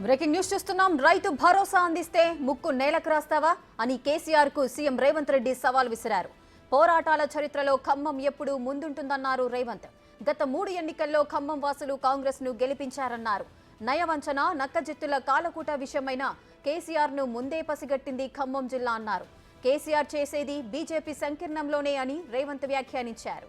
Breaking news చూస్తున్నాం. రైతు భరోసా అందిస్తే ముక్కు నేలకు రాస్తావా అని కేసీఆర్ కు సీఎం రేవంత్ రెడ్డి సవాల్ విసిరారు. పోరాటాల చరిత్రలో ఖమ్మం ఎప్పుడు ముందుంటుందన్నారు రేవంత్. గత 3 ఎన్నికల్లో ఖమ్మం వాసులు కాంగ్రెస్ ను గెలిపించారన్నారు. నయవంచన నక్కజిత్తుల కాలకూట విషయమైన కేసీఆర్ ను ముందే పసిగట్టింది ఖమ్మం జిల్లా అన్నారు. కేసీఆర్ చేసేది బీజేపీ సంకీర్ణంలోనే అని రేవంత్ వ్యాఖ్యానించారు.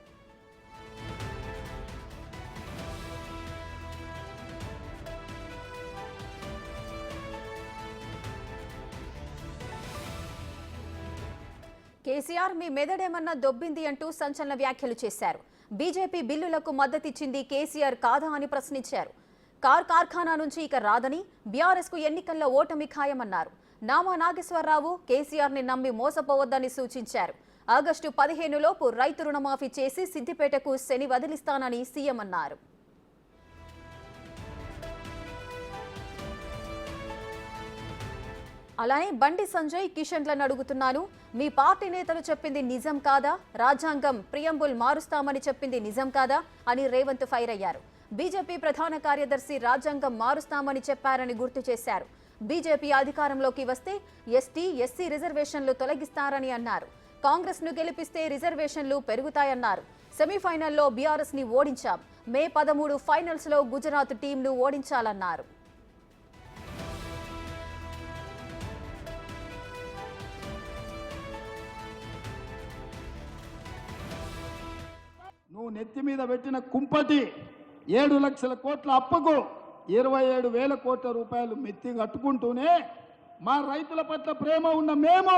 కేసీఆర్ మీ మెదడేమన్నా దొబ్బింది అంటూ సంచలన వ్యాఖ్యలు చేశారు. బీజేపీ బిల్లులకు మద్దతిచ్చింది కేసీఆర్ కాదా అని ప్రశ్నించారు. కార్ఖానా నుంచి ఇక రాదని, బీఆర్ఎస్ కు ఎన్నికల్లో ఓటమి ఖాయమన్నారు. నామా నాగేశ్వరరావు కేసీఆర్ ని నమ్మి మోసపోవద్దని సూచించారు. ఆగస్టు 15 లోపు రైతు రుణమాఫీ చేసి సిద్దిపేటకు శని వదిలిస్తానని సీఎం అన్నారు. అలానే బండి సంజయ్ కిషన్లను అడుగుతున్నాను, మీ పార్టీ నేతలు చెప్పింది నిజం కాదా? రాజ్యాంగం ప్రియంబుల్ మారుస్తామని చెప్పింది నిజం కాదా అని రేవంత్ ఫైర్ అయ్యారు. బీజేపీ ప్రధాన కార్యదర్శి రాజ్యాంగం మారుస్తామని చెప్పారని గుర్తు చేశారు. బీజేపీ అధికారంలోకి వస్తే ఎస్టీ ఎస్సీ రిజర్వేషన్లు తొలగిస్తారని అన్నారు. కాంగ్రెస్ ను గెలిపిస్తే రిజర్వేషన్లు పెరుగుతాయన్నారు. సెమీఫైనల్లో బీఆర్ఎస్ ని ఓడించాం. మే 13 ఫైనల్స్ లో గుజరాత్ టీంను ఓడించాలన్నారు. నువ్వు నెత్తి మీద పెట్టిన కుంపటి 7 లక్షల కోట్ల అప్పుకు 27,000 కోట్ల రూపాయలు మెత్తి కట్టుకుంటూనే మా రైతుల పట్ల ప్రేమ ఉన్న మేము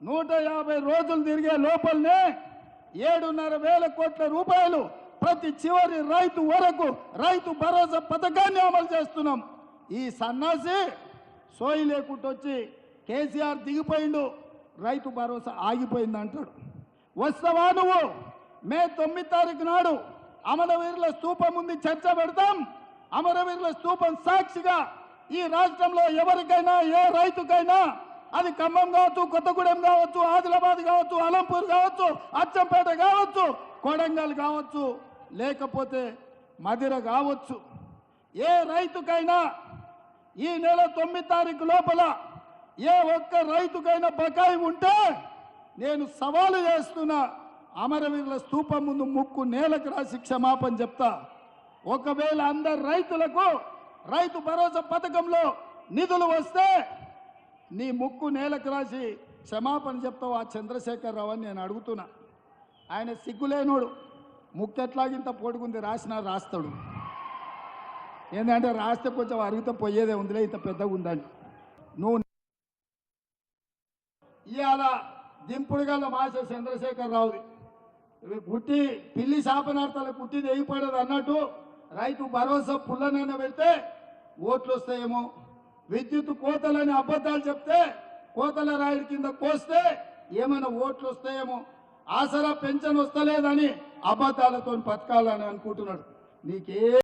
150 రోజులు తిరిగే లోపలనే 7,500 కోట్ల రూపాయలు ప్రతి చివరి రైతు వరకు రైతు భరోసా పథకాన్ని అమలు చేస్తున్నాం. ఈ సన్నాసి సోయి లేకుండా వచ్చి కేసీఆర్ దిగిపోయిండు, రైతు భరోసా ఆగిపోయింది అంటాడు. వస్తావా నువ్వు? మే 9 తారీఖు నాడు అమరవీరుల స్తూపం ఉంది, చర్చ పెడతాం. అమరవీరుల స్తూపం సాక్షిగా ఈ రాష్ట్రంలో ఎవరికైనా ఏ రైతుకైనా, అది ఖమ్మం కావచ్చు, కొత్తగూడెం కావచ్చు, ఆదిలాబాద్ కావచ్చు, అలంపూర్ కావచ్చు, అచ్చంపేట కావచ్చు, కొడంగల్ కావచ్చు, లేకపోతే మదిర కావచ్చు, ఏ రైతుకైనా ఈ నెల 9 తారీఖు లోపల ఏ ఒక్క రైతుకైనా బకాయి ఉంటే నేను సవాలు చేస్తున్నా, అమరవీరుల స్తూపం ముందు ముక్కు నేలకు రాసి క్షమాపణ చెప్తా. ఒకవేళ అందరు రైతులకు రైతు భరోసా పథకంలో నిధులు వస్తే నీ ముక్కు నేలకు రాసి క్షమాపణ చెప్తావు ఆ చంద్రశేఖరరావు అని నేను అడుగుతున్నా. ఆయన సిగ్గులేనోడు, ముక్కు ఎట్లాగింత పొడుగుంది, రాసినా రాస్తాడు. ఏంటంటే రాస్తే కొంచెం అరిగితే పోయేదే ఉందిలే, ఇంత పెద్దగా ఉందని. నువ్వు ఇవాళ దింపుడుగల మాస చంద్రశేఖరరావుది పుట్టి పిల్లి శాపనార్థాల పుట్టి తెగిపడదు అన్నట్టు రైతు భరోసా పుల్లనైనా పెడితే ఓట్లు వస్తాయేమో, విద్యుత్ కోతలని అబద్ధాలు చెప్తే కోతల రాయుడి కింద కోస్తే ఏమైనా ఓట్లు వస్తాయేమో, ఆసరా పెన్షన్ వస్తలేదని అబద్ధాలతో బతకాలని అనుకుంటున్నాడు. నీకే